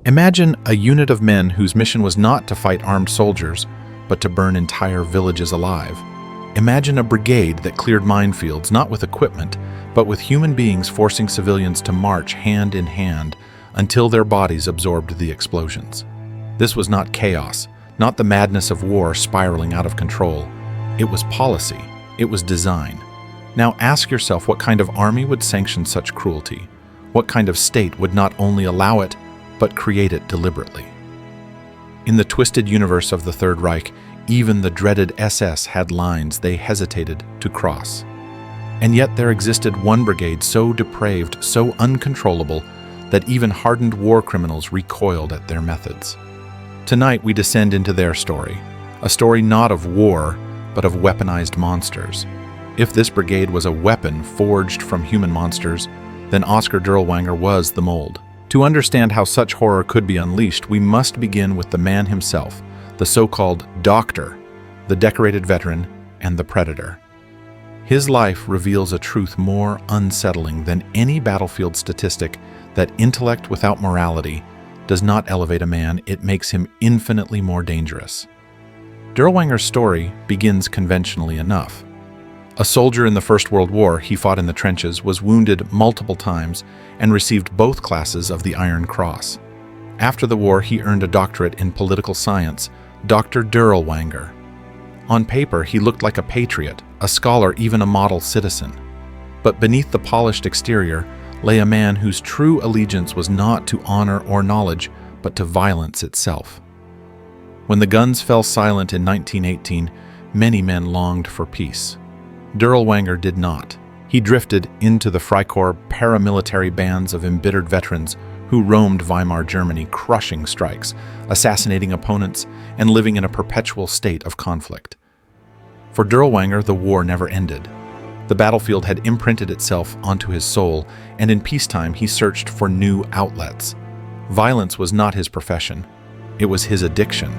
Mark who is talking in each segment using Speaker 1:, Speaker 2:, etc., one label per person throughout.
Speaker 1: Imagine a unit of men whose mission was not to fight armed soldiers, but to burn entire villages alive. Imagine a brigade that cleared minefields not with equipment, but with human beings forcing civilians to march hand in hand until their bodies absorbed the explosions. This was not chaos, not the madness of war spiraling out of control. It was policy. It was design. Now ask yourself what kind of army would sanction such cruelty? What kind of state would not only allow it, but create it deliberately? In the twisted universe of the Third Reich, even the dreaded SS had lines they hesitated to cross. And yet there existed one brigade so depraved, so uncontrollable, that even hardened war criminals recoiled at their methods. Tonight we descend into their story, a story not of war, but of weaponized monsters. If this brigade was a weapon forged from human monsters, then Oskar Dirlewanger was the mold. To understand how such horror could be unleashed, we must begin with the man himself, the so-called doctor, the decorated veteran, and the predator. His life reveals a truth more unsettling than any battlefield statistic that intellect without morality does not elevate a man, it makes him infinitely more dangerous. Dirlewanger's story begins conventionally enough. A soldier in the First World War, he fought in the trenches, was wounded multiple times and received both classes of the Iron Cross. After the war, he earned a doctorate in political science, Dr. Dirlewanger. On paper, he looked like a patriot, a scholar, even a model citizen. But beneath the polished exterior lay a man whose true allegiance was not to honor or knowledge, but to violence itself. When the guns fell silent in 1918, many men longed for peace. Dirlewanger did not. He drifted into the Freikorps paramilitary bands of embittered veterans who roamed Weimar Germany, crushing strikes, assassinating opponents, and living in a perpetual state of conflict. For Dirlewanger, the war never ended. The battlefield had imprinted itself onto his soul, and in peacetime he searched for new outlets. Violence was not his profession. It was his addiction.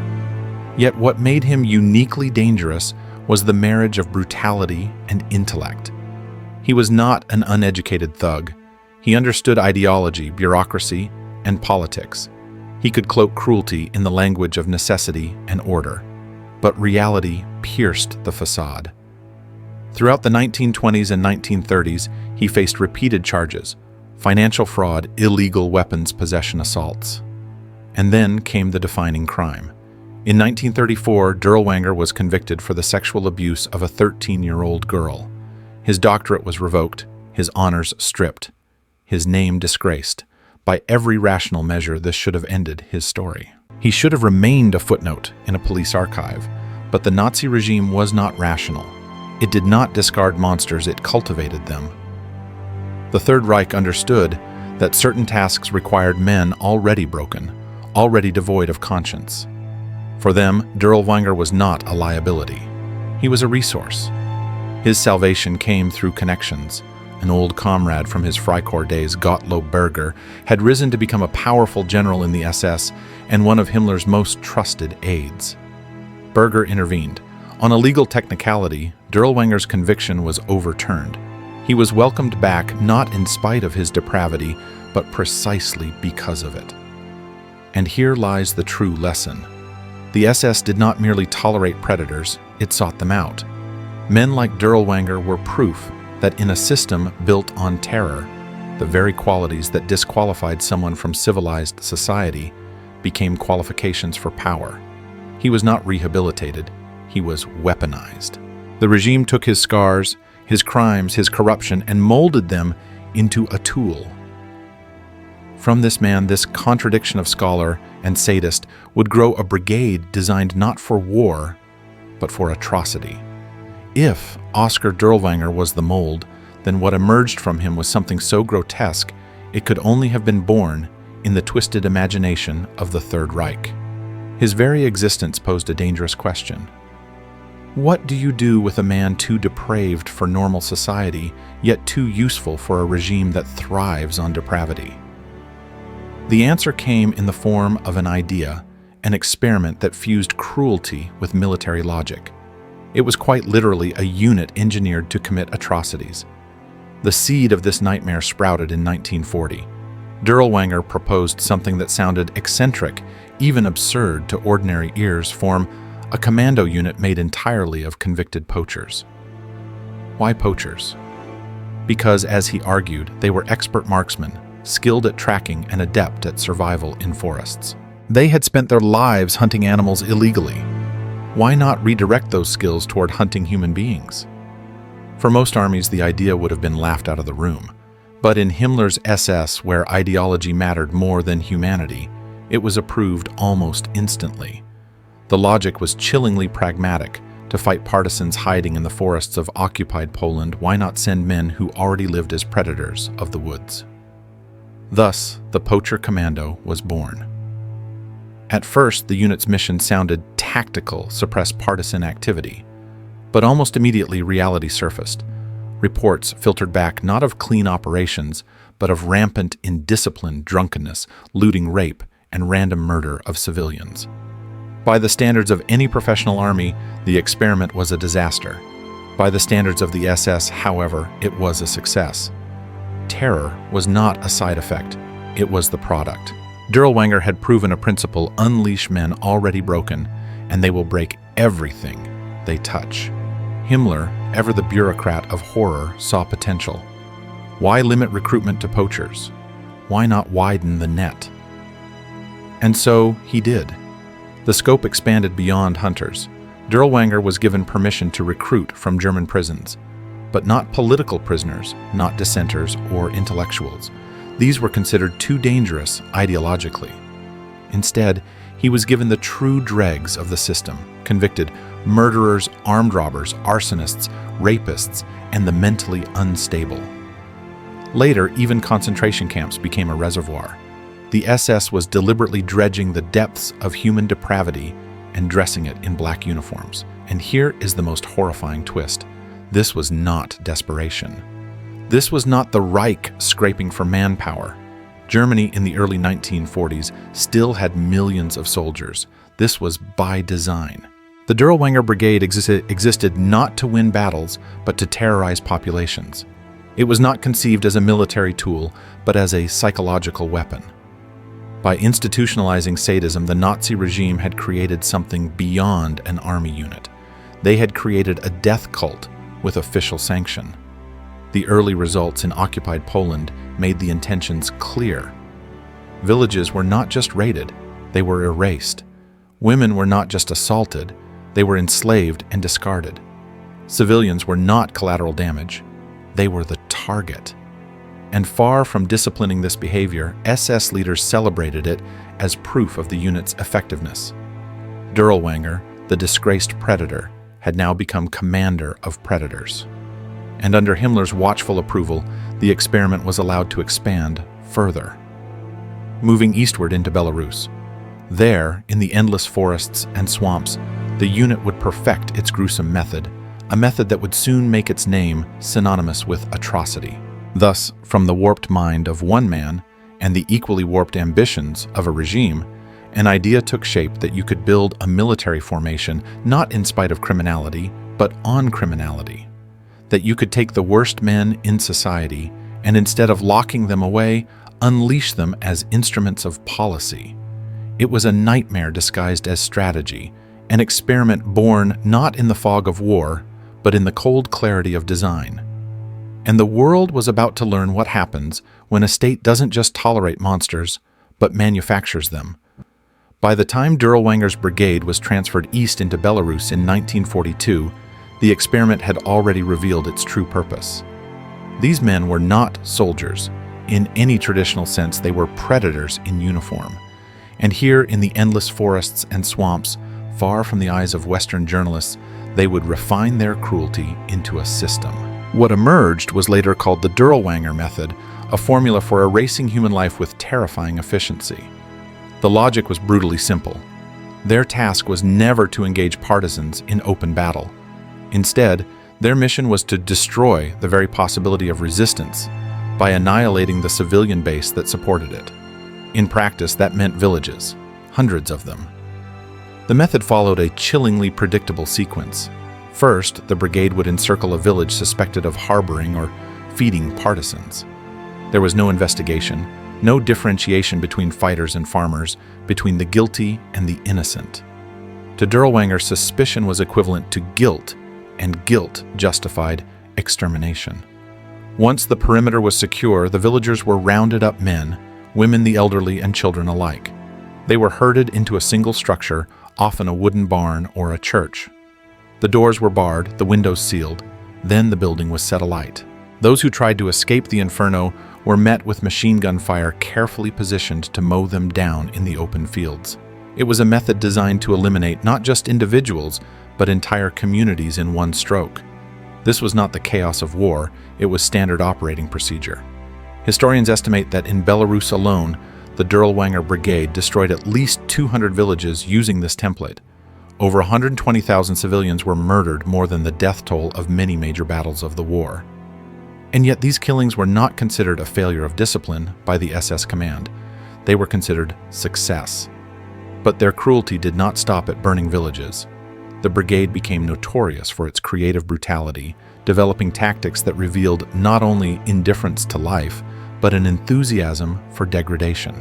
Speaker 1: Yet what made him uniquely dangerous was the marriage of brutality and intellect. He was not an uneducated thug. He understood ideology, bureaucracy, and politics. He could cloak cruelty in the language of necessity and order. But reality pierced the facade. Throughout the 1920s and 1930s, he faced repeated charges: financial fraud, illegal weapons possession assaults. And then came the defining crime. In 1934, Dirlewanger was convicted for the sexual abuse of a 13-year-old girl. His doctorate was revoked, his honors stripped, his name disgraced. By every rational measure, this should have ended his story. He should have remained a footnote in a police archive, but the Nazi regime was not rational. It did not discard monsters, it cultivated them. The Third Reich understood that certain tasks required men already broken, already devoid of conscience. For them, Dirlewanger was not a liability. He was a resource. His salvation came through connections. An old comrade from his Freikorps days, Gottlob Berger, had risen to become a powerful general in the SS and one of Himmler's most trusted aides. Berger intervened. On a legal technicality, Dirlewanger's conviction was overturned. He was welcomed back not in spite of his depravity, but precisely because of it. And here lies the true lesson. The SS did not merely tolerate predators, it sought them out. Men like Dirlewanger were proof that in a system built on terror, the very qualities that disqualified someone from civilized society became qualifications for power. He was not rehabilitated, he was weaponized. The regime took his scars, his crimes, his corruption, and molded them into a tool. From this man, this contradiction of scholar and sadist, would grow a brigade designed not for war, but for atrocity. If Oskar Dirlewanger was the mold, then what emerged from him was something so grotesque it could only have been born in the twisted imagination of the Third Reich. His very existence posed a dangerous question. What do you do with a man too depraved for normal society, yet too useful for a regime that thrives on depravity? The answer came in the form of an idea, an experiment that fused cruelty with military logic. It was quite literally a unit engineered to commit atrocities. The seed of this nightmare sprouted in 1940. Dirlewanger proposed something that sounded eccentric, even absurd to ordinary ears: form a commando unit made entirely of convicted poachers. Why poachers? Because, as he argued, they were expert marksmen, skilled at tracking and adept at survival in forests. They had spent their lives hunting animals illegally. Why not redirect those skills toward hunting human beings? For most armies, the idea would have been laughed out of the room. But in Himmler's SS, where ideology mattered more than humanity, it was approved almost instantly. The logic was chillingly pragmatic. To fight partisans hiding in the forests of occupied Poland, why not send men who already lived as predators of the woods? Thus, the Poacher Commando was born. At first, the unit's mission sounded tactical: suppress partisan activity. But almost immediately, reality surfaced. Reports filtered back not of clean operations, but of rampant indiscipline, drunkenness, looting, rape, and random murder of civilians. By the standards of any professional army, the experiment was a disaster. By the standards of the SS, however, it was a success. Terror was not a side effect, it was the product. Dirlewanger had proven a principle: unleash men already broken, and they will break everything they touch. Himmler, ever the bureaucrat of horror, saw potential. Why limit recruitment to poachers? Why not widen the net? And so he did. The scope expanded beyond hunters. Dirlewanger was given permission to recruit from German prisons, but not political prisoners, not dissenters or intellectuals. These were considered too dangerous ideologically. Instead, he was given the true dregs of the system: convicted murderers, armed robbers, arsonists, rapists, and the mentally unstable. Later, even concentration camps became a reservoir. The SS was deliberately dredging the depths of human depravity and dressing it in black uniforms. And here is the most horrifying twist: this was not desperation. This was not the Reich scraping for manpower. Germany in the early 1940s still had millions of soldiers. This was by design. The Dirlewanger Brigade existed not to win battles, but to terrorize populations. It was not conceived as a military tool, but as a psychological weapon. By institutionalizing sadism, the Nazi regime had created something beyond an army unit. They had created a death cult with official sanction. The early results in occupied Poland made the intentions clear. Villages were not just raided, they were erased. Women were not just assaulted, they were enslaved and discarded. Civilians were not collateral damage, they were the target. And far from disciplining this behavior, SS leaders celebrated it as proof of the unit's effectiveness. Dirlewanger, the disgraced predator, had now become commander of predators. And under Himmler's watchful approval, the experiment was allowed to expand further. Moving eastward into Belarus. There, in the endless forests and swamps, the unit would perfect its gruesome method, a method that would soon make its name synonymous with atrocity. Thus, from the warped mind of one man and the equally warped ambitions of a regime, an idea took shape that you could build a military formation not in spite of criminality, but on criminality. That you could take the worst men in society and, instead of locking them away, unleash them as instruments of policy. It was a nightmare disguised as strategy, an experiment born not in the fog of war, but in the cold clarity of design. And the world was about to learn what happens when a state doesn't just tolerate monsters, but manufactures them. By the time Dirlewanger's brigade was transferred east into Belarus in 1942, the experiment had already revealed its true purpose. These men were not soldiers. In any traditional sense, they were predators in uniform. And here in the endless forests and swamps, far from the eyes of Western journalists, they would refine their cruelty into a system. What emerged was later called the Dirlewanger method, a formula for erasing human life with terrifying efficiency. The logic was brutally simple. Their task was never to engage partisans in open battle. Instead, their mission was to destroy the very possibility of resistance by annihilating the civilian base that supported it. In practice, that meant villages, hundreds of them. The method followed a chillingly predictable sequence. First, the brigade would encircle a village suspected of harboring or feeding partisans. There was no investigation, No differentiation between fighters and farmers, between the guilty and the innocent. To Dirlewanger, suspicion was equivalent to guilt, and guilt justified extermination. Once the perimeter was secure, the villagers were rounded up, men, women, the elderly, and children alike. They were herded into a single structure, often a wooden barn or a church. The doors were barred, the windows sealed. Then the building was set alight. Those who tried to escape the inferno were met with machine gun fire carefully positioned to mow them down in the open fields. It was a method designed to eliminate not just individuals, but entire communities in one stroke. This was not the chaos of war, it was standard operating procedure. Historians estimate that in Belarus alone, the Dirlewanger Brigade destroyed at least 200 villages using this template. Over 120,000 civilians were murdered, more than the death toll of many major battles of the war. And yet these killings were not considered a failure of discipline by the SS command. They were considered success. But their cruelty did not stop at burning villages. The brigade became notorious for its creative brutality, developing tactics that revealed not only indifference to life, but an enthusiasm for degradation.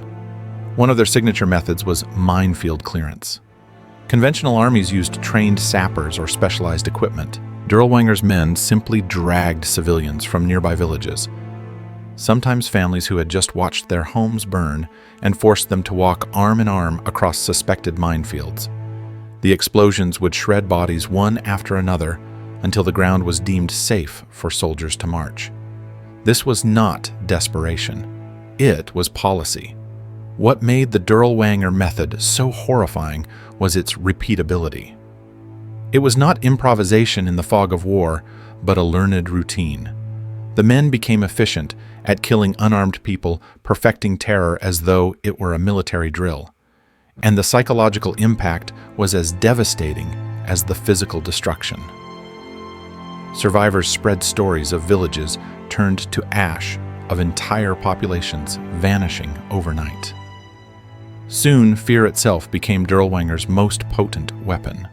Speaker 1: One of their signature methods was minefield clearance. Conventional armies used trained sappers or specialized equipment. Dirlewanger's men simply dragged civilians from nearby villages, sometimes families who had just watched their homes burn, and forced them to walk arm in arm across suspected minefields. The explosions would shred bodies one after another until the ground was deemed safe for soldiers to march. This was not desperation. It was policy. What made the Dirlewanger method so horrifying was its repeatability. It was not improvisation in the fog of war, but a learned routine. The men became efficient at killing unarmed people, perfecting terror as though it were a military drill. And the psychological impact was as devastating as the physical destruction. Survivors spread stories of villages turned to ash, of entire populations vanishing overnight. Soon, fear itself became Dirlewanger's most potent weapon.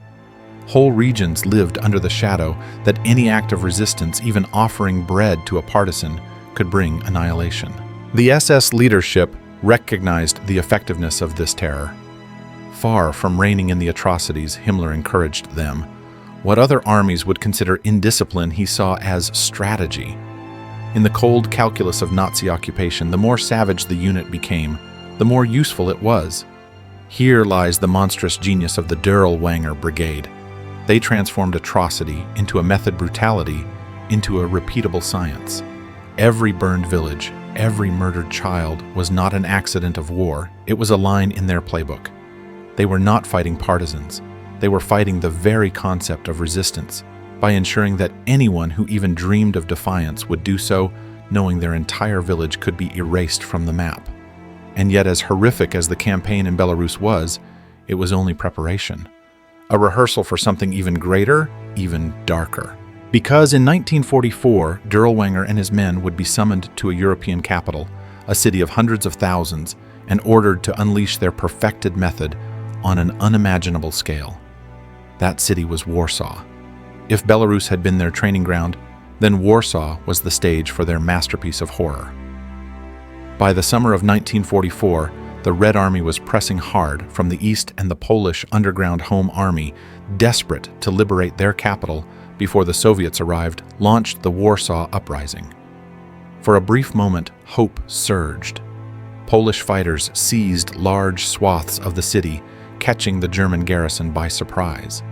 Speaker 1: Whole regions lived under the shadow that any act of resistance, even offering bread to a partisan, could bring annihilation. The SS leadership recognized the effectiveness of this terror. Far from reining in the atrocities Himmler encouraged them, what other armies would consider indiscipline he saw as strategy. In the cold calculus of Nazi occupation, the more savage the unit became, the more useful it was. Here lies the monstrous genius of the Dirlewanger Brigade. They transformed atrocity into a method, brutality into a repeatable science. Every burned village, every murdered child was not an accident of war, it was a line in their playbook. They were not fighting partisans. They were fighting the very concept of resistance by ensuring that anyone who even dreamed of defiance would do so knowing their entire village could be erased from the map. And yet, as horrific as the campaign in Belarus was, it was only preparation. A rehearsal for something even greater, even darker. Because in 1944, Dirlewanger and his men would be summoned to a European capital, a city of hundreds of thousands, and ordered to unleash their perfected method on an unimaginable scale. That city was Warsaw. If Belarus had been their training ground, then Warsaw was the stage for their masterpiece of horror. By the summer of 1944, the Red Army was pressing hard from the east, and the Polish underground Home Army, desperate to liberate their capital before the Soviets arrived, launched the Warsaw Uprising. For a brief moment, hope surged. Polish fighters seized large swaths of the city, catching the German garrison by surprise.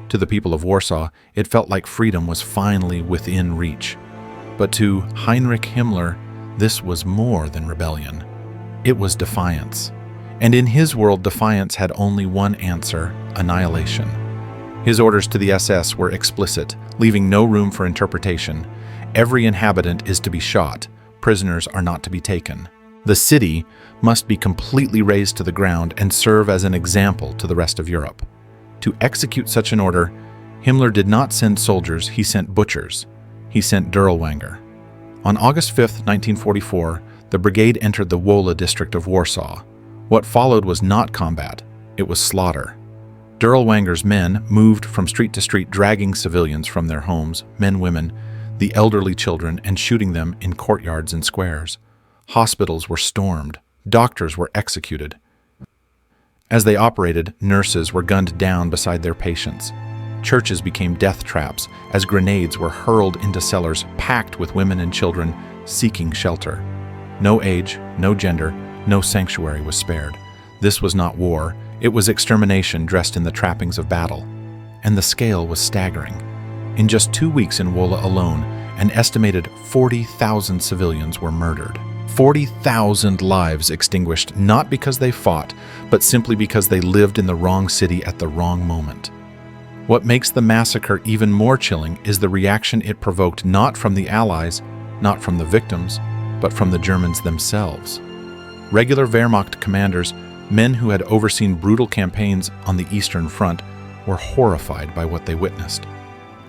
Speaker 1: To the people of Warsaw, it felt like freedom was finally within reach. But to Heinrich Himmler, this was more than rebellion. It was defiance. And in his world, defiance had only one answer: annihilation. His orders to the SS were explicit, leaving no room for interpretation. Every inhabitant is to be shot. Prisoners are not to be taken. The city must be completely razed to the ground and serve as an example to the rest of Europe. To execute such an order, Himmler did not send soldiers, he sent butchers. He sent Dirlewanger. On August 5, 1944, the brigade entered the Wola district of Warsaw. What followed was not combat, it was slaughter. Dirlewanger's men moved from street to street, dragging civilians from their homes, men, women, the elderly children, and shooting them in courtyards and squares. Hospitals were stormed. Doctors were executed. As they operated, nurses were gunned down beside their patients. Churches became death traps as grenades were hurled into cellars packed with women and children seeking shelter. No age, no gender, no sanctuary was spared. This was not war, it was extermination dressed in the trappings of battle. And the scale was staggering. In just 2 weeks in Wola alone, an estimated 40,000 civilians were murdered. 40,000 lives extinguished, not because they fought, but simply because they lived in the wrong city at the wrong moment. What makes the massacre even more chilling is the reaction it provoked not from the Allies, not from the victims, but from the Germans themselves. Regular Wehrmacht commanders, men who had overseen brutal campaigns on the Eastern Front, were horrified by what they witnessed.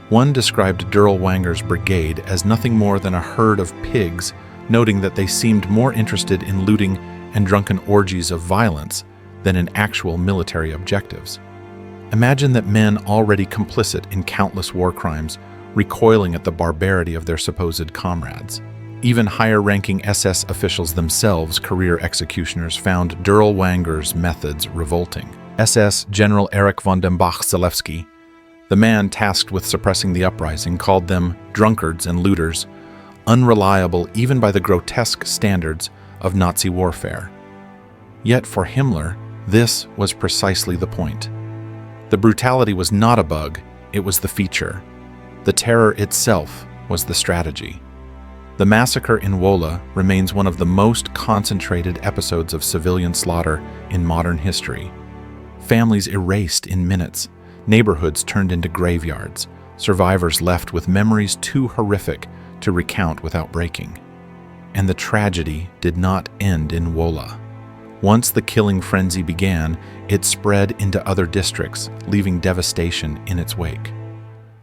Speaker 1: One described Dirlewanger's brigade as nothing more than a herd of pigs, noting that they seemed more interested in looting and drunken orgies of violence than in actual military objectives. Imagine that men already complicit in countless war crimes, recoiling at the barbarity of their supposed comrades. Even higher-ranking SS officials themselves, career executioners, found Dirlewanger's methods revolting. SS General Erich von dem Bach-Zelewski, the man tasked with suppressing the uprising, called them drunkards and looters, unreliable even by the grotesque standards of Nazi warfare. Yet for Himmler, this was precisely the point. The brutality was not a bug, it was the feature. The terror itself was the strategy. The massacre in Wola remains one of the most concentrated episodes of civilian slaughter in modern history. Families erased in minutes, neighborhoods turned into graveyards, survivors left with memories too horrific to recount without breaking. And the tragedy did not end in Wola. Once the killing frenzy began, it spread into other districts, leaving devastation in its wake.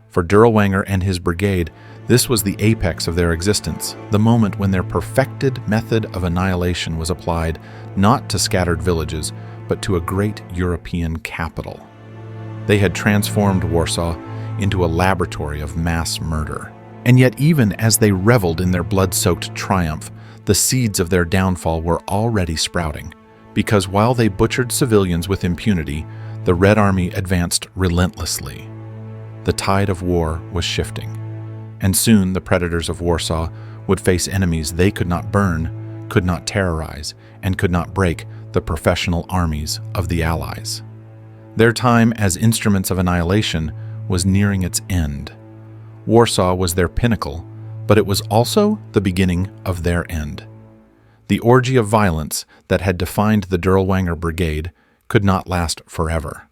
Speaker 1: For Dirlewanger and his brigade, this was the apex of their existence, the moment when their perfected method of annihilation was applied not to scattered villages, but to a great European capital. They had transformed Warsaw into a laboratory of mass murder. And yet even as they reveled in their blood-soaked triumph, the seeds of their downfall were already sprouting, because while they butchered civilians with impunity, the Red Army advanced relentlessly. The tide of war was shifting, and soon the predators of Warsaw would face enemies they could not burn, could not terrorize, and could not break the professional armies of the Allies. Their time as instruments of annihilation was nearing its end. Warsaw was their pinnacle, but it was also the beginning of their end. The orgy of violence that had defined the Dirlewanger Brigade could not last forever.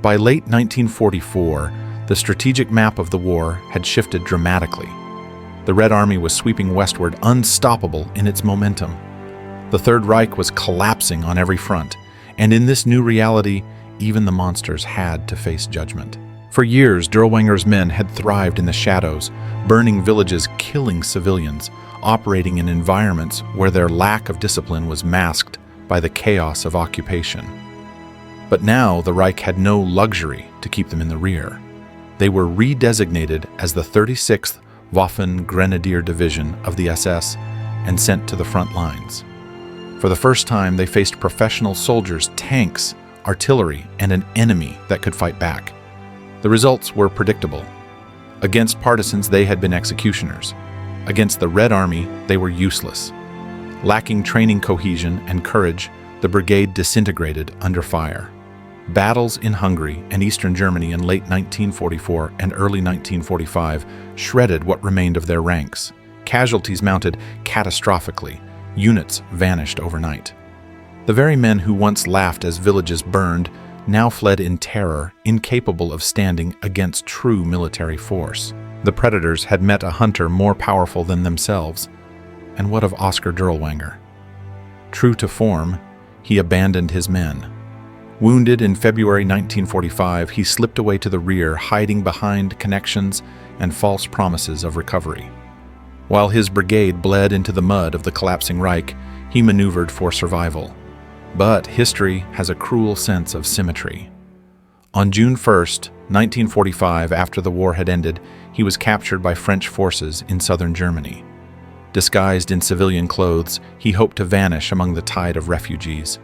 Speaker 1: By late 1944, the strategic map of the war had shifted dramatically. The Red Army was sweeping westward, unstoppable in its momentum. The Third Reich was collapsing on every front, and in this new reality, even the monsters had to face judgment. For years, Dirlewanger's men had thrived in the shadows, burning villages, killing civilians, operating in environments where their lack of discipline was masked by the chaos of occupation. But now the Reich had no luxury to keep them in the rear. They were redesignated as the 36th Waffen Grenadier Division of the SS and sent to the front lines. For the first time, they faced professional soldiers, tanks, artillery, and an enemy that could fight back. The results were predictable. Against partisans, they had been executioners. Against the Red Army, they were useless. Lacking training cohesion and courage, the brigade disintegrated under fire. Battles in Hungary and Eastern Germany in late 1944 and early 1945 shredded what remained of their ranks. Casualties mounted catastrophically. Units vanished overnight. The very men who once laughed as villages burned now fled in terror, incapable of standing against true military force. The predators had met a hunter more powerful than themselves. And what of Oskar Dirlewanger? True to form, he abandoned his men. Wounded in February 1945, he slipped away to the rear, hiding behind connections and false promises of recovery. While his brigade bled into the mud of the collapsing Reich, he maneuvered for survival. But history has a cruel sense of symmetry. On June 1st, 1945, after the war had ended, he was captured by French forces in southern Germany. Disguised in civilian clothes, he hoped to vanish among the tide of refugees.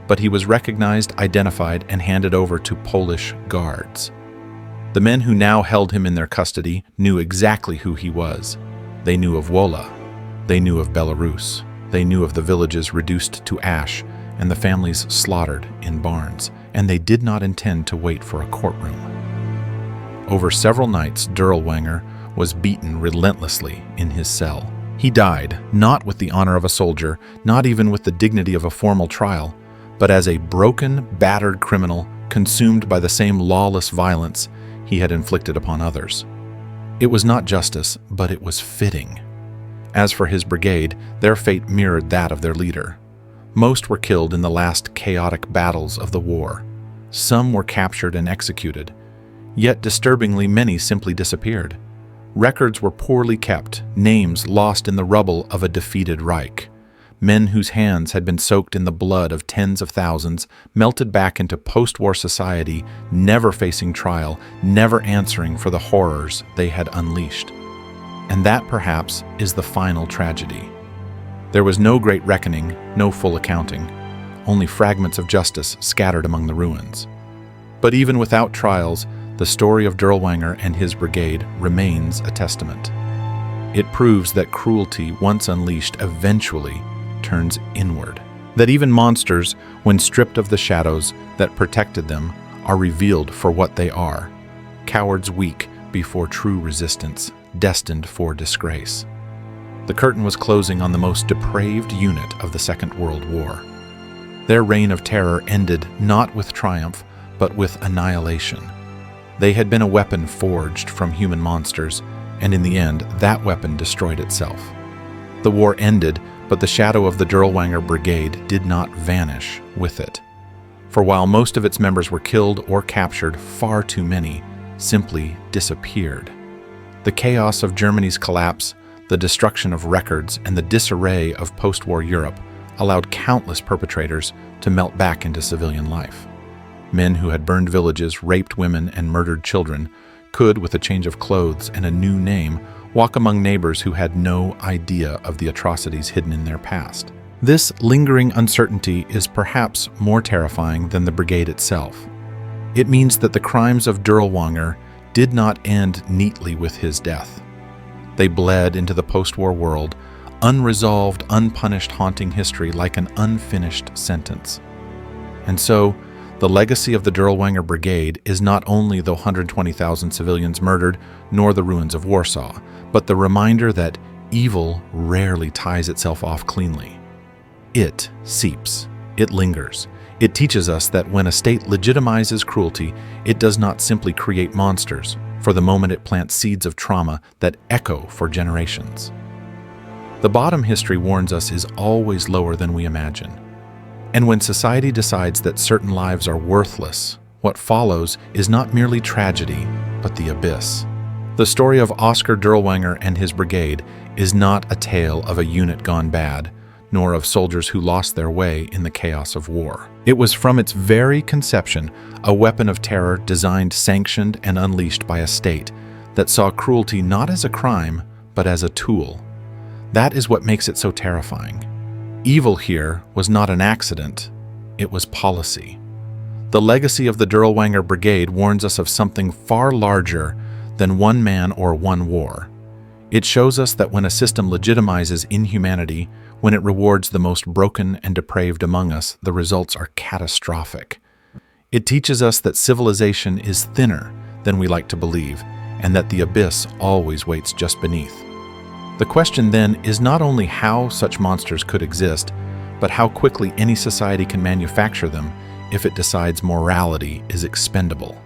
Speaker 1: But he was recognized, identified, and handed over to Polish guards. The men who now held him in their custody knew exactly who he was. They knew of Wola. They knew of Belarus. They knew of the villages reduced to ash and the families slaughtered in barns, and they did not intend to wait for a courtroom. Over several nights, Dirlewanger was beaten relentlessly in his cell. He died, not with the honor of a soldier, not even with the dignity of a formal trial, but as a broken, battered criminal consumed by the same lawless violence he had inflicted upon others. It was not justice, but it was fitting. As for his brigade, their fate mirrored that of their leader. Most were killed in the last chaotic battles of the war. Some were captured and executed. Yet disturbingly, many simply disappeared. Records were poorly kept, names lost in the rubble of a defeated Reich. Men whose hands had been soaked in the blood of tens of thousands melted back into post-war society, never facing trial, never answering for the horrors they had unleashed. And that, perhaps, is the final tragedy. There was no great reckoning, no full accounting, only fragments of justice scattered among the ruins. But even without trials, the story of Dirlewanger and his brigade remains a testament. It proves that cruelty, once unleashed, eventually turns inward. That even monsters, when stripped of the shadows that protected them, are revealed for what they are. Cowards weak before true resistance, destined for disgrace. The curtain was closing on the most depraved unit of the Second World War. Their reign of terror ended not with triumph, but with annihilation. They had been a weapon forged from human monsters, and in the end, that weapon destroyed itself. The war ended, but the shadow of the Dirlewanger Brigade did not vanish with it. For while most of its members were killed or captured, far too many simply disappeared. The chaos of Germany's collapse, the destruction of records, and the disarray of post-war Europe allowed countless perpetrators to melt back into civilian life. Men who had burned villages, raped women, and murdered children could, with a change of clothes and a new name, walk among neighbors who had no idea of the atrocities hidden in their past. This lingering uncertainty is perhaps more terrifying than the brigade itself. It means that the crimes of Dirlewanger did not end neatly with his death. They bled into the post-war world, unresolved, unpunished, haunting history like an unfinished sentence. And so, the legacy of the Dirlewanger Brigade is not only the 120,000 civilians murdered, nor the ruins of Warsaw, but the reminder that evil rarely ties itself off cleanly. It seeps. It lingers. It teaches us that when a state legitimizes cruelty, it does not simply create monsters. For the moment, it plants seeds of trauma that echo for generations. The bottom, history warns us, is always lower than we imagine. And when society decides that certain lives are worthless, what follows is not merely tragedy, but the abyss. The story of Oskar Dirlewanger and his brigade is not a tale of a unit gone bad, nor of soldiers who lost their way in the chaos of war. It was from its very conception a weapon of terror designed, sanctioned, and unleashed by a state that saw cruelty not as a crime, but as a tool. That is what makes it so terrifying. Evil here was not an accident, it was policy. The legacy of the Dirlewanger Brigade warns us of something far larger than one man or one war. It shows us that when a system legitimizes inhumanity, when it rewards the most broken and depraved among us, the results are catastrophic. It teaches us that civilization is thinner than we like to believe, and that the abyss always waits just beneath. The question then is not only how such monsters could exist, but how quickly any society can manufacture them if it decides morality is expendable.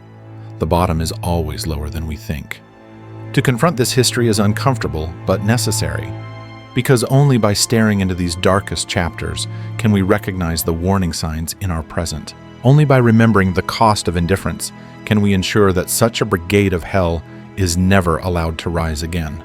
Speaker 1: The bottom is always lower than we think. To confront this history is uncomfortable, but necessary, because only by staring into these darkest chapters can we recognize the warning signs in our present. Only by remembering the cost of indifference can we ensure that such a brigade of hell is never allowed to rise again.